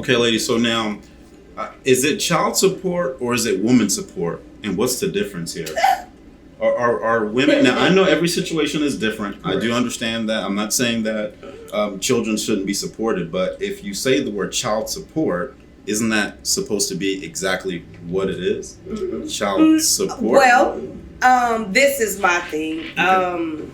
Okay, ladies. So now, is it child support or is it woman support? And what's the difference here? Are women now? I know every situation is different. Correct. I do understand that. I'm not saying that children shouldn't be supported, but if you say the word child support, isn't that supposed to be exactly what it is? Mm-hmm. Child support. Well, this is my thing.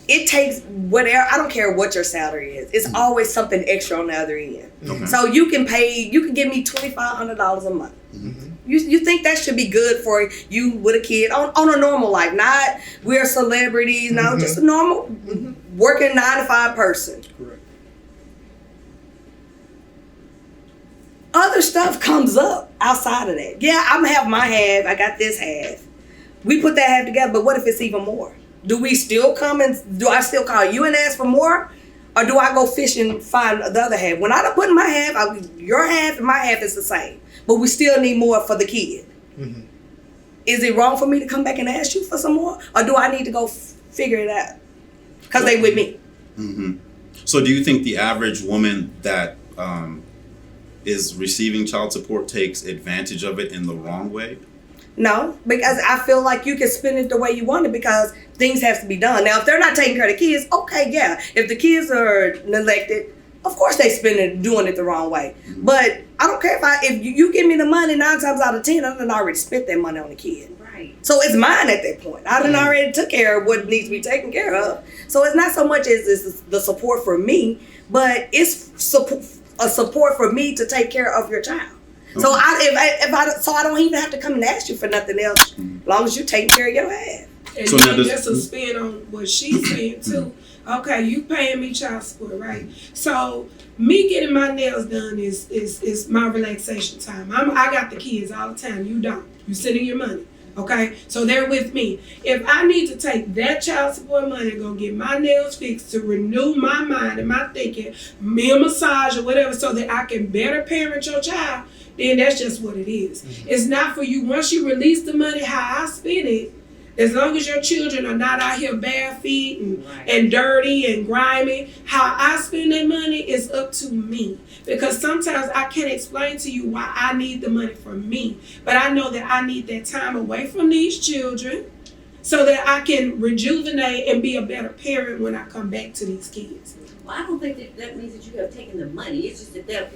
It takes whatever. I don't care what your salary is. It's always something extra on the other end. Okay. So you can give me $2,500 a month. Mm-hmm. You think that should be good for you with a kid on a normal life, not we're celebrities, no, just a normal working 9-to-5 person. Correct. Other stuff comes up outside of that. Yeah, I'm gonna have my half, I got this half. We put that half together, but what if it's even more? Do we still come and do I still call you and ask for more? Or do I go fish and find the other half? When I put in my half, your half and my half is the same. But we still need more for the kid. Mm-hmm. Is it wrong for me to come back and ask you for some more? Or do I need to go figure it out? Because they with me. Mm-hmm. So do you think the average woman that is receiving child support takes advantage of it in the wrong way? No, because I feel like you can spend it the way you want it because things have to be done. Now, if they're not taking care of the kids, okay, yeah. If the kids are neglected, of course they spend it doing it the wrong way. Mm-hmm. But I don't care if you give me the money 9 times out of 10, I done already spent that money on the kid. Right. So it's mine at that point. I done already took care of what needs to be taken care of. So it's not so much as the support for me, but it's a support for me to take care of your child. So I don't even have to come and ask you for nothing else, as long as you take care of your ass. And so then just a spin on what she's saying too. Okay, you paying me child support, right? So me getting my nails done is my relaxation time. I got the kids all the time. You don't. You sending your money. Okay, so they're with me. If I need to take that child support money and go get my nails fixed to renew my mind and my thinking, me a massage or whatever, so that I can better parent your child, then that's just what it is. Mm-hmm. It's not for you. Once you release the money, how I spend it, as long as your children are not out here bare feet and dirty and grimy, how I spend that money is up to me. Because sometimes I can't explain to you why I need the money for me. But I know that I need that time away from these children so that I can rejuvenate and be a better parent when I come back to these kids. Well, I don't think that means that you have taken the money. It's just that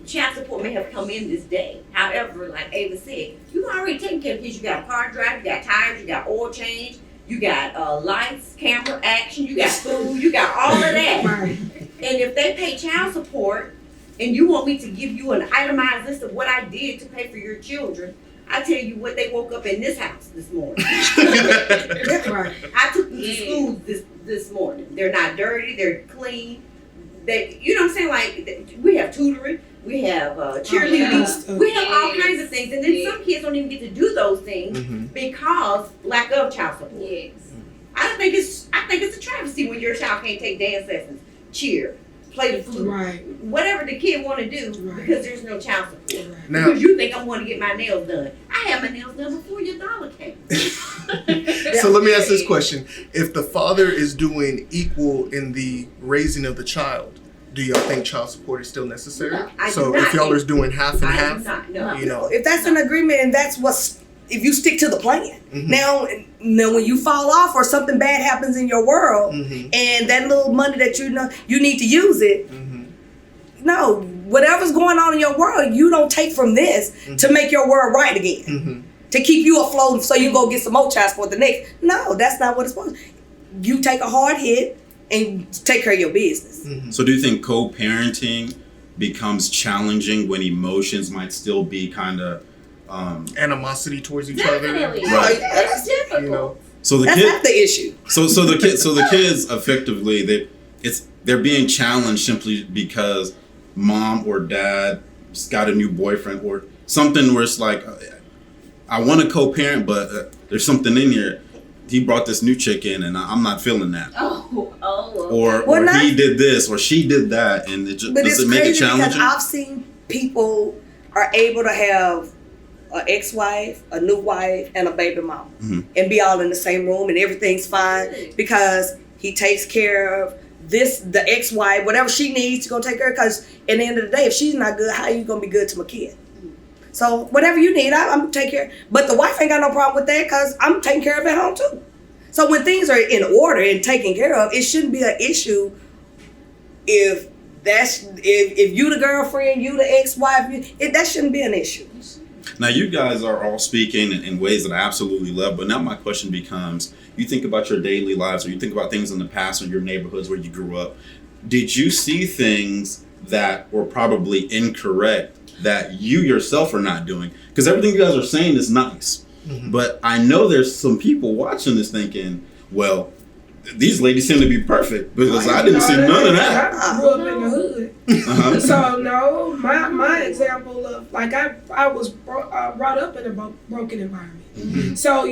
child support may have come in this day. However, like Ava said, you've already taken care of kids. You got a car drive, you got tires, you got oil change, you got lights, camera, action, you got food, you got all of that. Right. And if they pay child support and you want me to give you an itemized list of what I did to pay for your children, I tell you what they woke up in this house this morning. Right. I took them to school this morning. They're not dirty, they're clean. You know what I'm saying? Like, we have tutoring, we have cheerleading, we have all kinds of things. And then some kids don't even get to do those things because lack of child support. Yes. I think it's a travesty when your child can't take dance lessons, cheer, play the flute, whatever the kid want to do because there's no child support. Right. Now, because you think I want to get my nails done. I had my nails done before your dollar came. So let me ask this question. If the father is doing equal in the raising of the child, do y'all think child support is still necessary? No, so if y'all are doing half and half, you know. If that's an agreement and that's if you stick to the plan. Mm-hmm. Now when you fall off or something bad happens in your world and that little money that you know you need to use it, no, whatever's going on in your world, you don't take from this to make your world right again. To keep you afloat so you go get some more child support the next. No, that's not what it's supposed to. You take a hard hit and take care of your business. So do you think co-parenting becomes challenging when emotions might still be kind of animosity towards each other? Right. That's difficult. You know? So that's not the issue. So the kids effectively they're being challenged simply because mom or dad just got a new boyfriend or something where it's like I want to co-parent, but there's something in here. He brought this new chick in, and I'm not feeling that. Okay. Or he did this, or she did that, and it just does it make it challenging? Because I've seen people are able to have an ex-wife, a new wife, and a baby mama, and be all in the same room, and everything's fine because he takes care of the ex-wife, whatever she needs to go take care of. Because at the end of the day, if she's not good, how are you gonna be good to my kid? So whatever you need, I'm gonna take care. But the wife ain't got no problem with that because I'm taking care of it at home too. So when things are in order and taken care of, it shouldn't be an issue if you the girlfriend, you the ex-wife, that shouldn't be an issue. Now you guys are all speaking in ways that I absolutely love, but now my question becomes, you think about your daily lives or you think about things in the past or your neighborhoods where you grew up. Did you see things that were probably incorrect that you yourself are not doing? Because everything you guys are saying is nice. Mm-hmm. But I know there's some people watching this thinking, well, these ladies seem to be perfect because I didn't see none of that. I grew up in the hood. Uh-huh. So no, my example of like I was brought up in a broken environment. Mm-hmm. So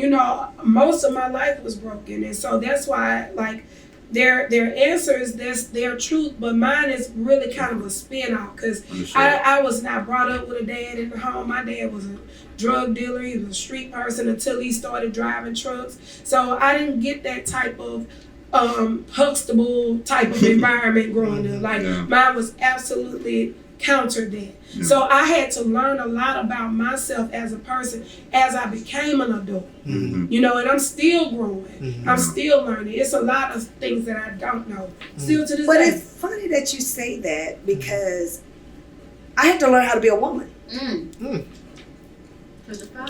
most of my life was broken, and so that's why like their answers, that's their truth, but mine is really kind of a spin out because I was not brought up with a dad in the home. My dad was a drug dealer. He was a street person until he started driving trucks. So I didn't get that type of Huxtable type of environment growing up. Like mine was absolutely counter that. Yeah. So I had to learn a lot about myself as a person as I became an adult. Mm-hmm. And I'm still growing. Mm-hmm. I'm still learning. It's a lot of things that I don't know. Still to this day. But it's funny that you say that because I had to learn how to be a woman.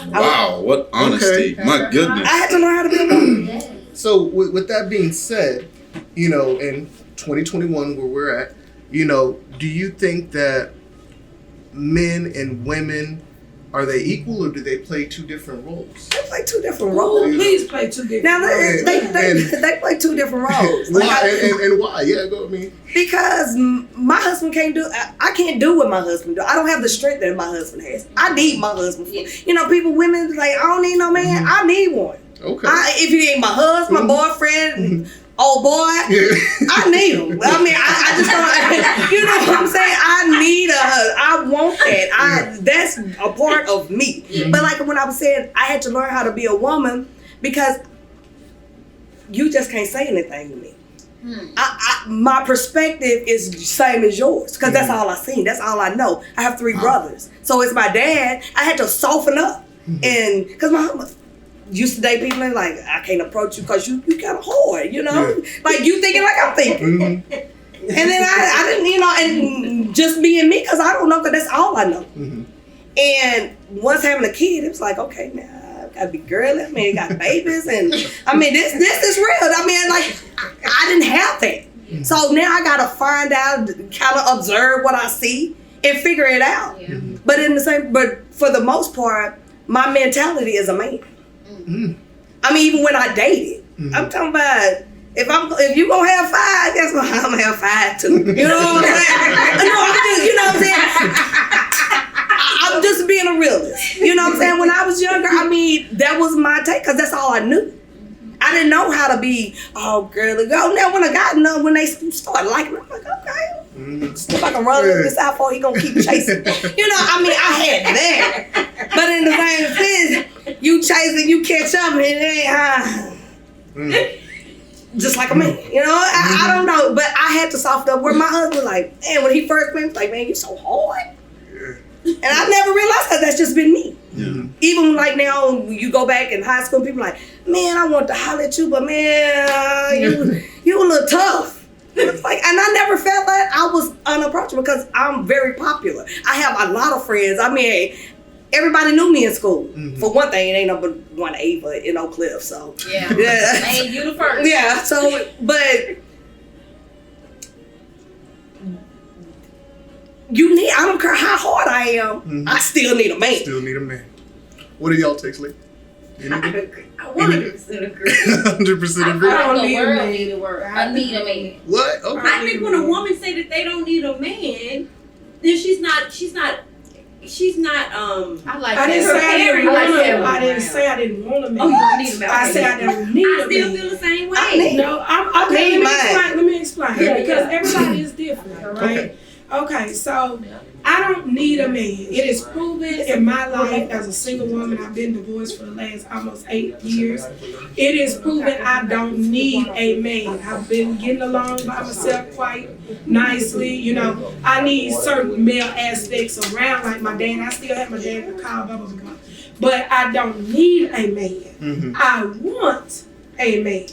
Wow, what honesty. Okay. My goodness. I had to learn how to be a woman. So with that being said, in 2021 where we're at, do you think that men and women, are they equal or do they play two different roles? They play two different roles. Please play two different roles. Now, they play two different roles. Why? And why? Yeah, go with me. Because my husband can't do, I can't do what my husband do. I don't have the strength that my husband has. I need my husband. Women like, I don't need no man. Mm-hmm. I need one. Okay. If he ain't my husband, my boyfriend, old boy, I need him. I mean, I just don't, you know what I'm saying? I need a husband. I want that. That's a part of me. Yeah. But like when I was saying, I had to learn how to be a woman because you just can't say anything to me. My perspective is the same as yours because that's all I seen. That's all I know. I have 3 brothers. So it's my dad. I had to soften up. And because my mama used to date people and like, I can't approach you because you kind of hard, like you thinking like I'm thinking. Mm-hmm. And then I didn't, and just being me because I don't know because that's all I know. Mm-hmm. And once having a kid, it was like, okay, now I gotta be girly. I mean, got babies and I mean, this is real. I mean, like I didn't have that. Mm-hmm. So now I gotta find out, kind of observe what I see and figure it out. Yeah. Mm-hmm. But for the most part, my mentality is a man. Mm-hmm. I mean, even when I dated, I'm talking about if you gonna have 5, guess what? I'm gonna have 5 too. You know what I'm saying? I'm saying? I'm just being a realist. You know what I'm saying? When I was younger, I mean, that was my take because that's all I knew. I didn't know how to be girly girl. Now when I got enough, when they started liking me, I'm like, okay. If I can run this out for, he gonna keep chasing. I mean, I had that. But in the same sense, you chasing, you catch up, and it ain't just like a man. I don't know. But I had to soften up where my husband like, man, when he first met me, he was like, man, you so hard. And I never realized that that's just been me. Yeah. Even like now, you go back in high school, people like, man, I want to holler at you, but man, you a little tough. It's like, and I never felt that I was unapproachable because I'm very popular. I have a lot of friends. I mean, everybody knew me in school. Mm-hmm. For one thing, it ain't number one Ava in Oak Cliff. So yeah, hey, you the first. Yeah. So, but I don't care how hard I am. Mm-hmm. I still need a man. Still need a man. What do y'all take, Lee? I 100% agree. 100% agree. I don't need a man. I need a man. What? Okay. I think when a woman say that they don't need a man, then she's not. I like. I didn't say I didn't want a man. Oh, you don't need a man. I said I don't need a man. I still feel the same way. Let me explain because everybody is different, all right? Okay. Okay, so I don't need a man. It is proven in my life as a single woman. I've been divorced for the last almost 8 years. It is proven I don't need a man. I've been getting along by myself quite nicely. You know, I need certain male aspects around, like my dad. I still have my dad in the car, blah, blah, blah. But I don't need a man. I want a man.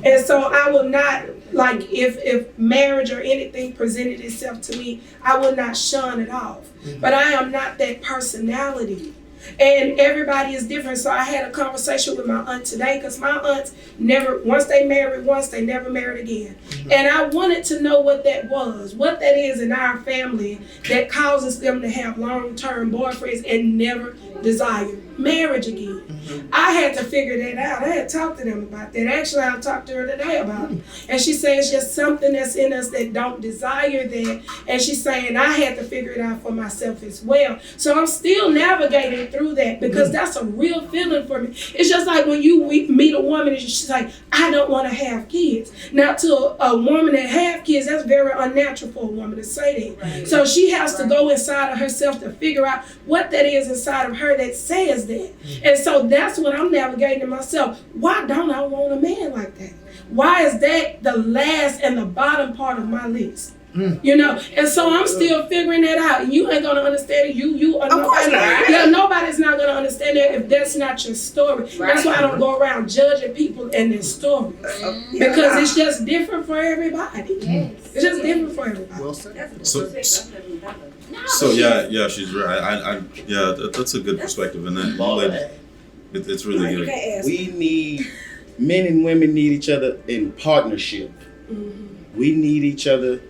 And so I will not, like, if marriage or anything presented itself to me, I will not shun it off. But I am not that personality. And everybody is different. So I had a conversation with my aunt today, because my aunts never, once they married once, they never married again. And I wanted to know what that was, what that is in our family that causes them to have long-term boyfriends and never desire marriage again. I had to figure that out. I had talked to them about that. Actually, I talked to her today about it. And she said it's just something that's in us that don't desire that. And she's saying I had to figure it out for myself as well. So I'm still navigating through that, because that's a real feeling for me. It's just like when you meet a woman and she's like, I don't want to have kids. Now, to a woman that have kids, that's very unnatural for a woman to say that. Right. So she has to go inside of herself to figure out what that is inside of her that says that. And so that's what I'm navigating to myself. Why don't I want a man like that? Why is that the last and the bottom part of my list? You know, and so I'm still figuring that out. And you ain't gonna understand it. You are nobody. Yeah, nobody's not gonna understand that if that's not your story. Right. That's why I don't go around judging people and their stories, because it's just different for everybody. It's just different for everybody. Well said. So yeah, she's right. Yeah, that's a good perspective, and that it's really good. We need, men and women need each other in partnership. We need each other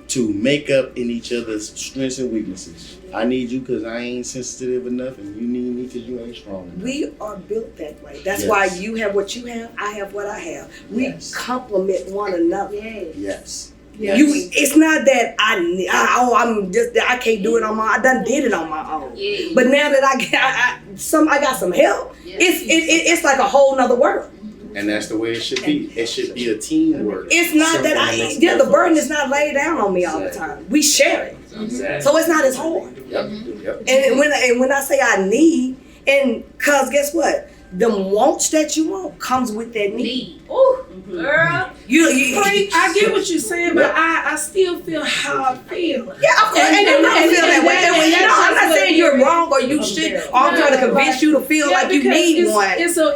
to make up in each other's strengths and weaknesses. I need you because I ain't sensitive enough, and you need me because you ain't strong enough. We are built that way. That's why you have what you have, I have what I have. We complement one another. Yes. It's not that I can't do it on my own. I done did it on my own. But now that I got some help, it's like a whole nother world. And that's the way it should be. It should be a teamwork. It's not that the burden is not laid down on me all the time. We share it. So it's not as hard. And when I say I need, and cause guess what? The wants that you want comes with that need. Ooh, girl. I get what you're saying, but I still feel how I feel. Yeah, of course. And you don't feel that way. I'm not saying you're wrong or you should. Or I'm trying to convince you to feel like you need one. It's a.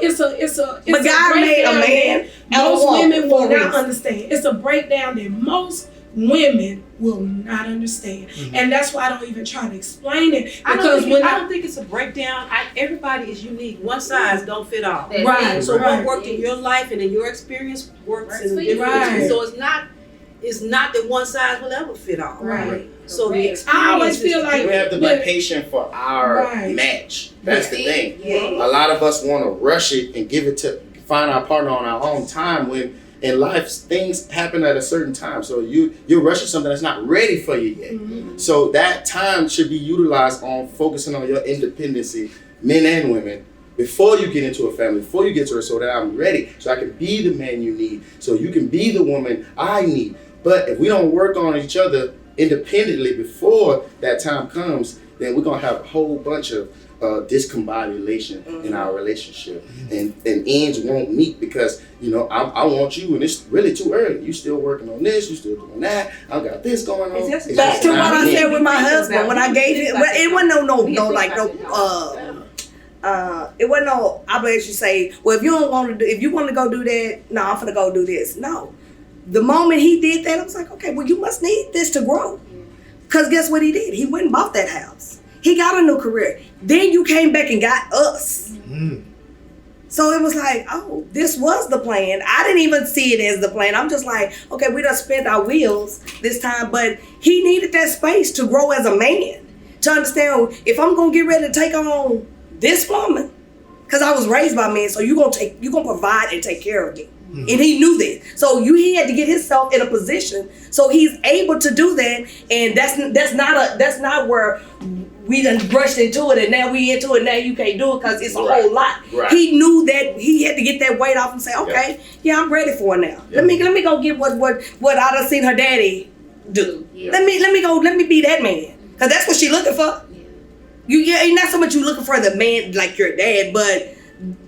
But God made a man. Most women will not understand. It's a breakdown that most women will not understand, and that's why I don't even try to explain it. Because I don't think it's a breakdown. Everybody is unique. One size don't fit all. Right. So what worked in your life and in your experience works in a different. So it's not that one size will ever fit all. Right. So the experience. I always feel like we have to be patient for our match. That's the thing. A lot of us want to rush it and find our partner on our own time, when in life things happen at a certain time. So you're rushing something that's not ready for you yet. So that time should be utilized on focusing on your independency, men and women, before you get into a family, before you get to her, so that I'm ready, so I can be the man you need, so you can be the woman I need. But if we don't work on each other independently before that time comes, then we're gonna have a whole bunch of discombobulation in our relationship, and ends won't meet, because I want you, and it's really too early. You still working on this, you still doing that. I got this going on. Back to what I said with my husband when I gave it. It wasn't it wasn't no obligation to say, well, if you want to go do that, no, I'm gonna go do this. No, the moment he did that, I was like, okay, well, you must need this to grow, because guess what he did? He went and bought that house. He got a new career. Then you came back and got us. So it was like, oh, this was the plan. I didn't even see it as the plan. I'm just like, okay, we done spent our wheels this time, but he needed that space to grow as a man, to understand, if I'm gonna get ready to take on this woman, because I was raised by men, so you're gonna provide and take care of me. And he knew that. So he had to get himself in a position so he's able to do that. And that's not where we done brushed into it, and now we into it, now you can't do it because it's a whole lot. Right. He knew that he had to get that weight off and say, okay, I'm ready for it now. Let me go get what I done seen her daddy do. Yeah. Let me be that man. Cause that's what she looking for. Ain't not so much you looking for the man like your dad, but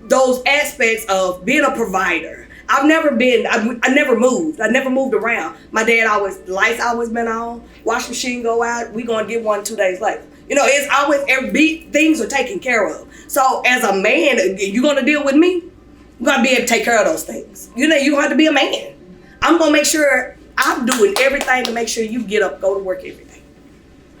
those aspects of being a provider. I never moved. I never moved around. My dad lights always been on. Wash machine go out. We gonna get one 2 days later. It's always things are taken care of. So as a man, you gonna deal with me? You gotta be able to take care of those things. You gonna have to be a man. I'm gonna make sure I'm doing everything to make sure you get up, go to work every day.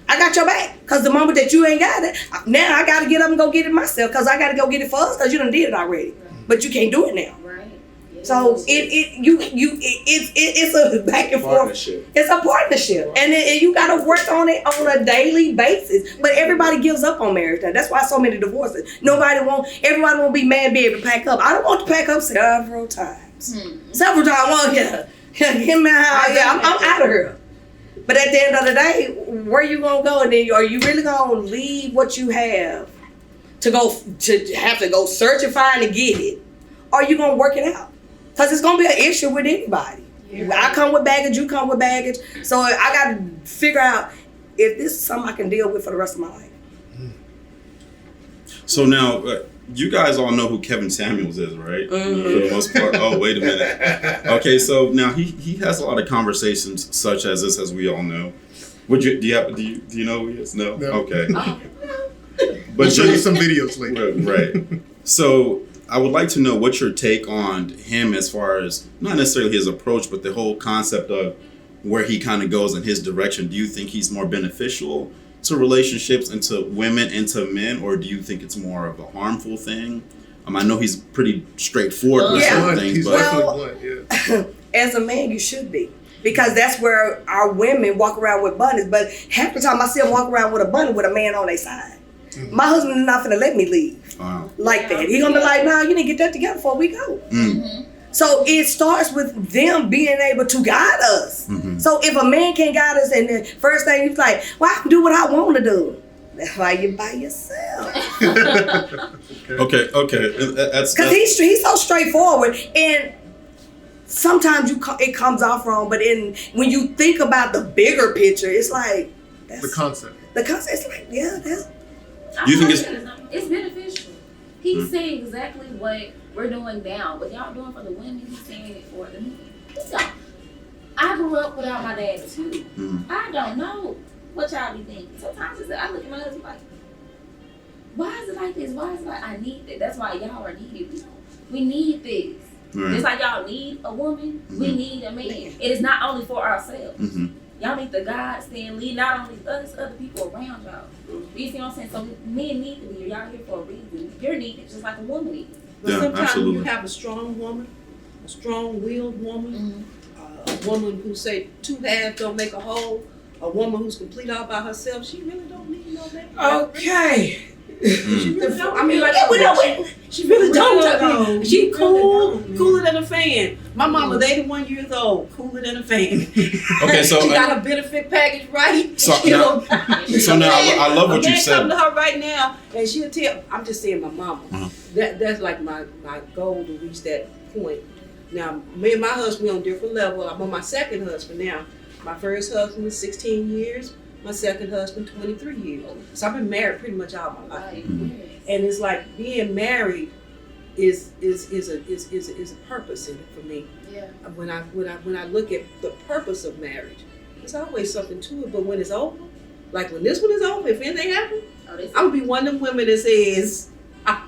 I got your back. Cause the moment that you ain't got it, now I gotta get up and go get it myself. Cause I gotta go get it for us. Cause you done did it already. But you can't do it now. Right. Yeah. So it's a back and forth. Partnership. It's a partnership, and you gotta work on it on a daily basis. But everybody gives up on marriage now. That's why so many divorces. Everybody won't be mad, be able to pack up. I don't want to pack up several times. Several times. Well, him and I'm out of here. But at the end of the day, where you gonna go? And then are you really gonna leave what you have to have to go search and find and get it? Or are you gonna work it out? Because it's gonna be an issue with anybody. Yeah. I come with baggage, you come with baggage. So I gotta figure out if this is something I can deal with for the rest of my life. So now, you guys all know who Kevin Samuels is, right? Mm-hmm. For the most part. Oh, wait a minute. Okay, so now he has a lot of conversations such as this, as we all know. Do you know who he is? No. Okay. But we'll show you some videos later. Right. So I would like to know what's your take on him as far as not necessarily his approach, but the whole concept of where he kind of goes in his direction. Do you think he's more beneficial to relationships and to women and to men, or do you think it's more of a harmful thing? I know he's pretty straightforward with certain things, but as a man, you should be. Because that's where our women walk around with bunnies. But half the time I see them walk around with a bunny with a man on their side. Mm-hmm. My husband is not going to let me leave like that. He's going to be like, no, you need to get that together before we go. Mm-hmm. So it starts with them being able to guide us. Mm-hmm. So if a man can't guide us, and the first thing he's like, well, I can do what I want to do. That's why you're by yourself. Okay. Because he's so straightforward. And sometimes it comes off wrong, but when you think about the bigger picture, it's like the concept. It's like, that's. You think it's beneficial? He's saying exactly what we're doing now, but y'all doing for the women. He's saying it for the men. I grew up without my dad too. Mm-hmm. I don't know what y'all be thinking. Sometimes I look at my husband like, why is it like this? Why is it like I need it? That's why y'all are needed. We need this. Right. Just like y'all need a woman, we need a man. It is not only for ourselves. Mm-hmm. Y'all need the God stand lead, not only us, other people around y'all. You see what I'm saying? So men need to be here. Y'all here for a reason. You're needed just like a woman is. But sometimes you have a strong woman, a strong-willed woman, a woman who say 2 halves don't make a whole, a woman who's complete all by herself. She really don't need no man. Okay. She really don't. I mean, like, she really don't. She cooler than a fan. My mama's 81 years old, cooler than a fan. Okay, so she got her benefit package right. So now I love what you said. Come to her right now, and she'll tell. I'm just saying, my mama. Uh-huh. That's like my goal to reach that point. Now, me and my husband on different level. I'm on my second husband now. My first husband was 16 years. My second husband, 23 years. So I've been married pretty much all my life. Mm-hmm. And it's like being married is a purpose in it for me. Yeah. When I look at the purpose of marriage, there's always something to it. But when it's over, like when this one is over, if anything happens, I'm gonna be one of them women that says, I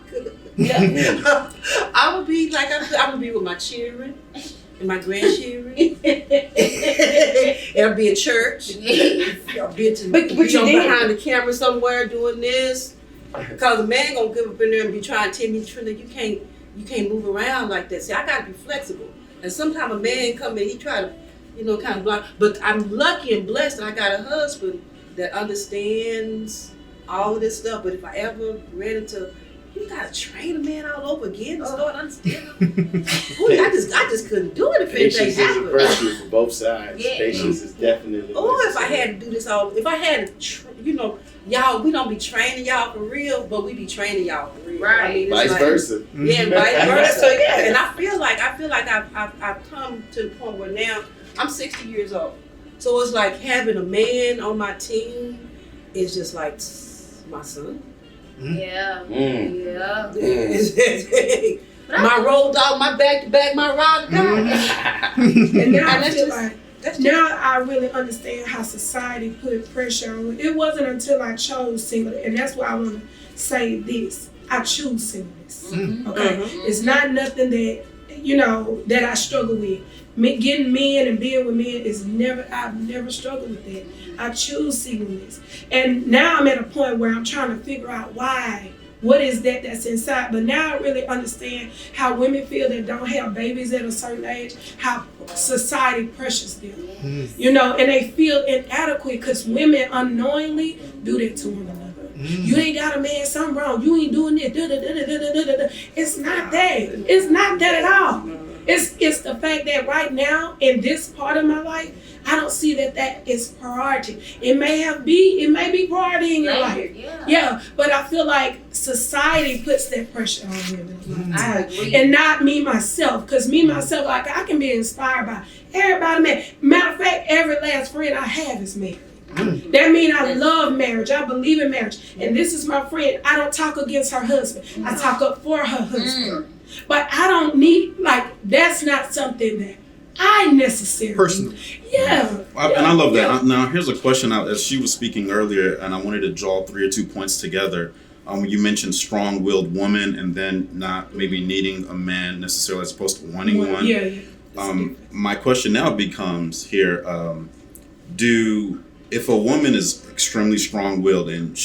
would be like I would be with my children and my grandchildren. I'll be at church. I'll be behind the camera somewhere doing this. Cause a man gonna get up in there and be trying to tell me, Trina, you can't move around like that. See, I gotta be flexible. And sometimes a man come in, he try to, kind of block. But I'm lucky and blessed that I got a husband that understands all of this stuff. But if I ever ran into, you gotta train a man all over again to start understanding. I just couldn't do it if patience anything happened. Patience is a virtue for both sides. Yeah. Patience is definitely. If I had to do this if I had to, y'all, we don't be training y'all for real, but we be training y'all for real. Right. I mean, vice versa. Yeah, vice versa. So and I feel like I've come to the point where now I'm 60 years old. So it's like having a man on my team is just like my son. Yeah. Yeah. My road dog, my back to back, my ride to God. And now I feel like now I really understand how society put pressure on me. It wasn't until I chose singleness, and that's why I want to say this. I choose singleness. Okay? It's not nothing that, that I struggle with. Getting men and being with men I've never struggled with that. I choose singleness. And now I'm at a point where I'm trying to figure out why. What is that's inside? But now I really understand how women feel that don't have babies at a certain age, how society pressures them. And they feel inadequate because women unknowingly do that to one another. You ain't got a man, something wrong. You ain't doing this. It's not that. It's not that at all. It's the fact that right now in this part of my life, I don't see that is priority. It may be priority in your life. Yeah, but I feel like society puts that pressure on women. I agree. And not me myself, because me myself, like I can be inspired by everybody, man. Matter of fact, every last friend I have is married. That means I love marriage. I believe in marriage. And this is my friend. I don't talk against her husband. I talk up for her husband. But I don't need, that's not something that I necessarily. Personal. Yeah. And I love that. Now, here's a question as she was speaking earlier, and I wanted to draw 3 or 2 points together. You mentioned strong-willed woman and then not maybe needing a man necessarily as opposed to wanting one. Yeah. My question now becomes here, if a woman is extremely strong-willed and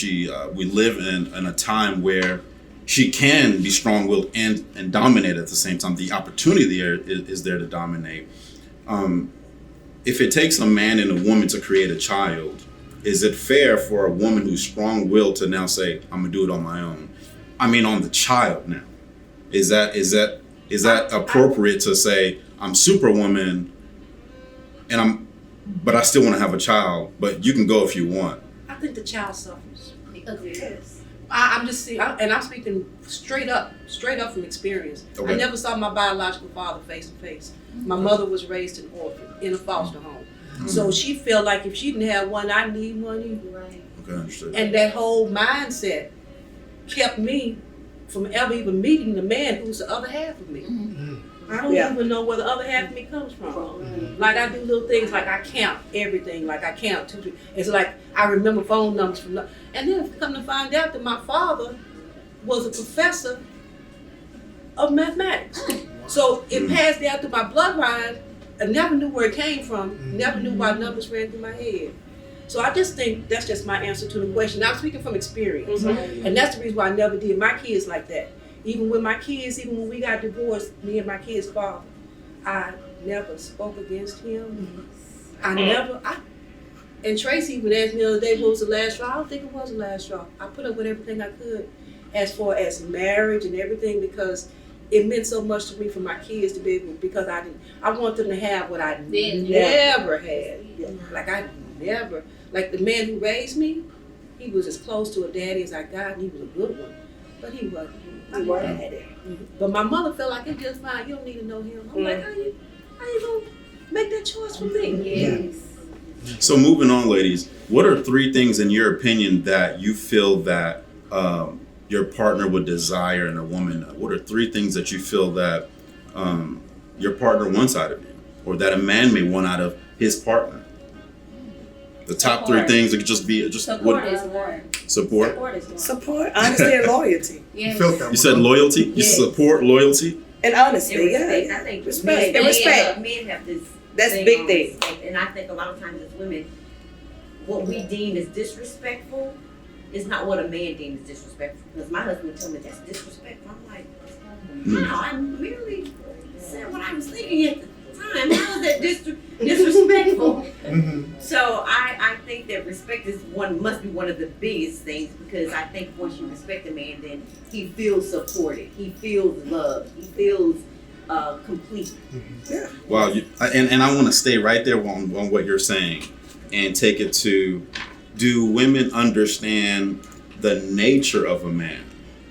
we live in a time where she can be strong-willed and dominate at the same time, the opportunity there is there to dominate. If it takes a man and a woman to create a child, is it fair for a woman who's strong-willed to now say, I'm gonna do it on my own? I mean, on the child now. Is that appropriate to say, I'm Superwoman but I still want to have a child, but you can go if you want? I think the child suffers. Yes. I'm just seeing, and I'm speaking straight up from experience. Okay. I never saw my biological father face to face. My mother was raised an orphan in a foster home. So she felt like if she didn't have one, I need one either. Right. Okay, understood. And that whole mindset kept me from ever even meeting the man who's the other half of me. I don't even know where the other half of me comes from. Like I do little things, like I count everything, like I count 2, 3. It's like I remember phone numbers from, and then come to find out that my father was a professor of mathematics. So it passed down through my bloodline. I never knew where it came from. Never knew why numbers ran through my head. So I just think that's just my answer to the question. I'm speaking from experience, and that's the reason why I never did my kids like that. Even when we got divorced, me and my kids' father, I never spoke against him. And Tracy even asked me the other day, what was the last straw? I don't think it was the last straw. I put up with everything I could as far as marriage and everything, because it meant so much to me for my kids to be able, because I want them to have what I never had. Like the man who raised me, he was as close to a daddy as I got, and he was a good one. But he wasn't. But my mother felt like it's just fine. You don't need to know him. I'm like, how you gonna make that choice for me? Yes. So moving on, ladies, what are 3 things in your opinion that you feel that your partner would desire in a woman? What are 3 things that you feel that your partner wants out of you, or that a man may want out of his partner? The top 3 things, it could just be Support is one. Support, honesty, and loyalty. Yes. You said loyalty. You support, loyalty, and honesty. Respect. I think respect. And respect. Men have this. That's a big thing. And I think a lot of times as women, what we deem as disrespectful is not what a man deems as disrespectful. Because my husband would tell me that's disrespectful. I'm like, no, I merely said what I was thinking at the time. How is that disrespectful? So I think that respect must be one of the biggest things, because I think once you respect a man, then he feels supported, he feels loved, he feels complete. Wow, and I want to stay right there on what you're saying and take it to, do women understand the nature of a man?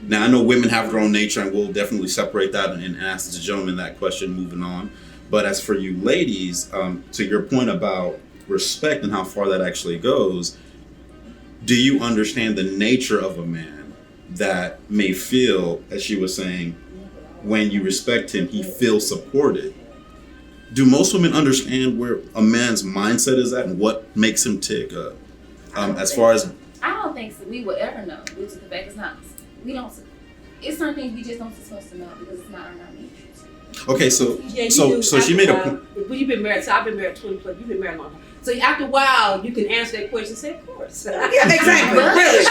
Now, I know women have their own nature, and we'll definitely separate that and ask the gentleman that question moving on. But as for you ladies, to your point about respect and how far that actually goes, do you understand the nature of a man that may feel, as she was saying, when you respect him, he feels supported? Do most women understand where a man's mindset is at and what makes him tick? As far as I don't think so. We will ever know. Which is the fact it's not. We don't. It's certain things we just don't supposed to know because it's not in our nature. okay, so Yeah, you so do. so she made a After point. while, Well, you've been married, so I've been married 20 plus. You've been married a long time. So after a while, you can answer that question and say, of course. Yeah, exactly. Really.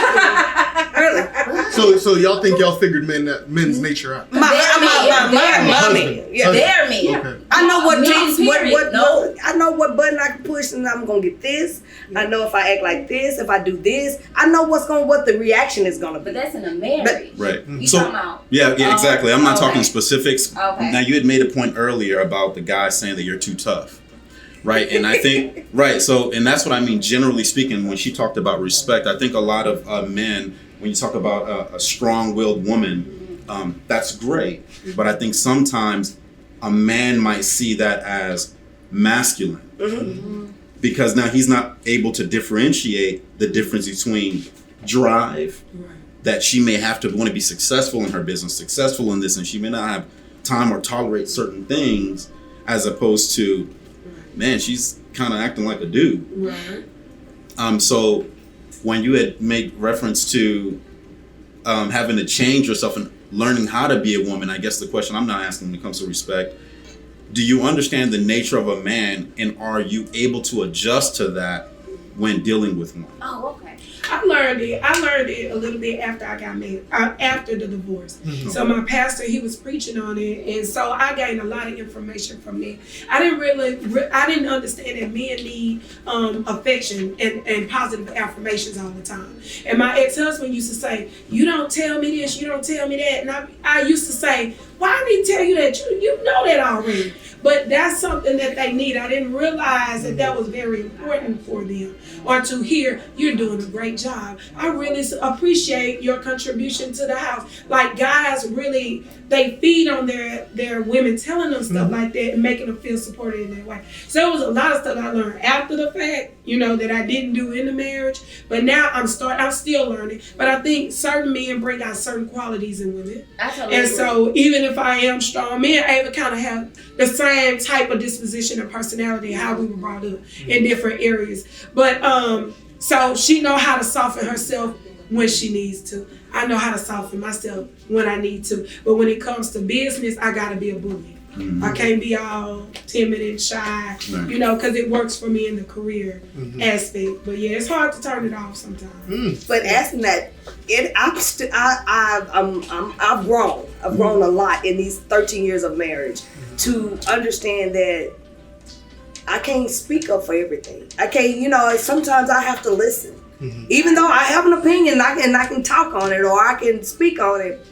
So y'all think y'all figured men's nature out? My Husband. yeah. They're me. Okay. I know what Me, things, period. No. I know what button I can push, and I'm gonna get this. I know if I act like this, if I do this, I know what the reaction is gonna be. But that's in a marriage. Right. You So talking about? yeah, exactly. I'm not talking Okay. specifics. Okay. Now you had made a point earlier about the guy saying that you're too tough. Right. And I think, right. So, and that's what I mean, generally speaking, when she talked about respect, I think a lot of men, when you talk about a strong-willed woman, that's great. But I think sometimes a man might see that as masculine because now he's not able to differentiate the difference between drive, that she may have to want to be successful in her business, successful in this, and she may not have time or tolerate certain things, as opposed to, man, she's kind of acting like a dude. Right. So when you had made reference to having to change yourself and learning how to be a woman, I guess the question I'm not asking when it comes to respect, do you understand the nature of a man, and are you able to adjust to that when dealing with one? Oh, okay. I learned it a little bit after I got married, after the divorce. So my pastor, he was preaching on it, and so I gained a lot of information from there. I didn't understand that men need affection and positive affirmations all the time. And my ex-husband used to say, "You don't tell me this, you don't tell me that," and I used to say, "Why I need to tell you that? You know that already." But that's something that they need. I didn't realize that was very important for them, or to hear, "You're doing a great job. I really appreciate your contribution to the house." Like, guys really, they feed on their women telling them stuff like that and making them feel supported in that way. So it was a lot of stuff I learned after the fact, that I didn't do in the marriage. But now I'm still learning. But I think certain men bring out certain qualities in women. I totally And agree. so even if I am strong, men able to kind of have the same type of disposition and personality, how we were brought up in different areas. But so she know how to soften herself when she needs to. I know how to soften myself when I need to. But when it comes to business, I gotta be a bully. I can't be all timid and shy, because it works for me in the career aspect. But yeah, it's hard to turn it off sometimes. But asking that, I've grown. I've grown a lot in these 13 years of marriage to understand that I can't speak up for everything. I can't, sometimes I have to listen. Even though I have an opinion, I can talk on it or I can speak on it.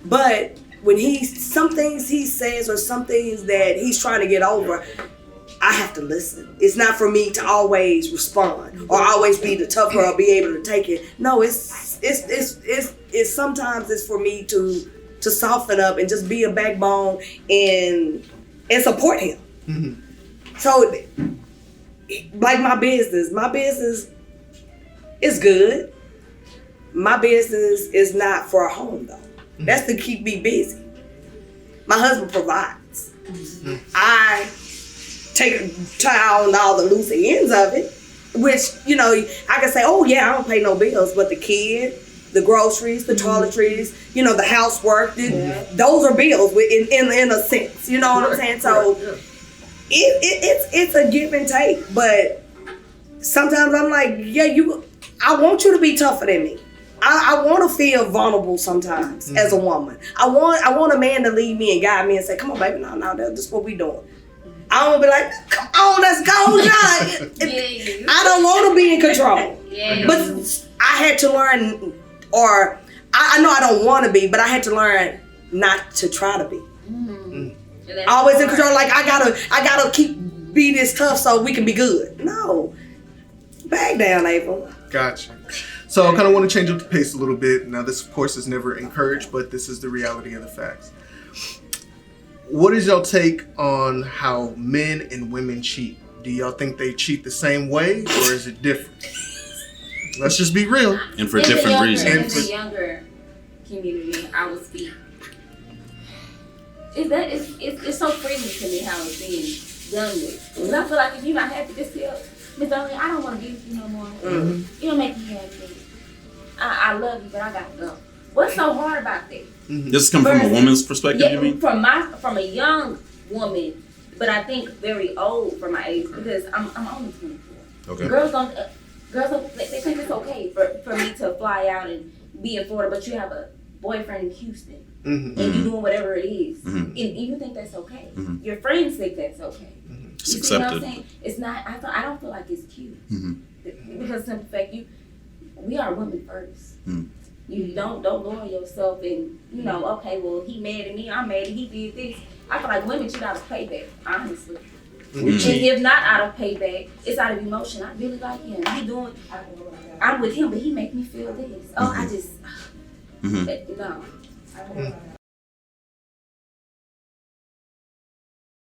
But when some things he says or some things that he's trying to get over, I have to listen. It's not for me to always respond or always be the tough girl, be able to take it. No, it's sometimes it's for me to soften up and just be a backbone and support him. So, like my business is good. My business is not for a home though. That's to keep me busy. My husband provides. I tie on all the loose ends of it, which, I can say, oh yeah, I don't pay no bills, but the kid, the groceries, the toiletries, the housework, those are bills in a sense, you know what I'm saying? So it's a give and take, but sometimes I'm like, I want you to be tougher than me. I want to feel vulnerable sometimes as a woman. I want a man to lead me and guide me and say, "Come on, baby, no, this is what we doing." I don't be like, "Come on, let's go, John." I don't want to be in control. But I had to learn, or I know I don't want to be, but I had to learn not to try to be. Always in control, like I gotta be this tough so we can be good. No, back down, April. Gotcha. So I kind of want to change up the pace a little bit. Now, this, of course, is never encouraged, but this is the reality of the facts. What is y'all take on how men and women cheat do y'all think they cheat the same way, or is it different? Let's just be real. And for different reasons. In the younger community, I would speak. It's so freely to me how it's being done with. Because I feel like if you're not happy, just tell Miss Darlene, I don't want to be with you no more. You don't make me happy. I love you, but I gotta go. What's so hard about that? This is coming from a woman's perspective, you mean? From a young woman, but I think very old for my age because I'm only 24. Okay. Girls don't they think it's okay for me to fly out and be in Florida, but you have a boyfriend in Houston and you doing whatever it is, and you think that's okay. Your friends think that's okay. It's you accepted. See what I'm saying? It's not. I don't feel like it's cute because simple fact we are women first. You don't lower yourself and okay, well he mad at me, I'm mad at he did this. I feel like women cheat out of payback, honestly. And if not out of payback, it's out of emotion. I really like him. I'm with him, but he make me feel this. Oh, I just no.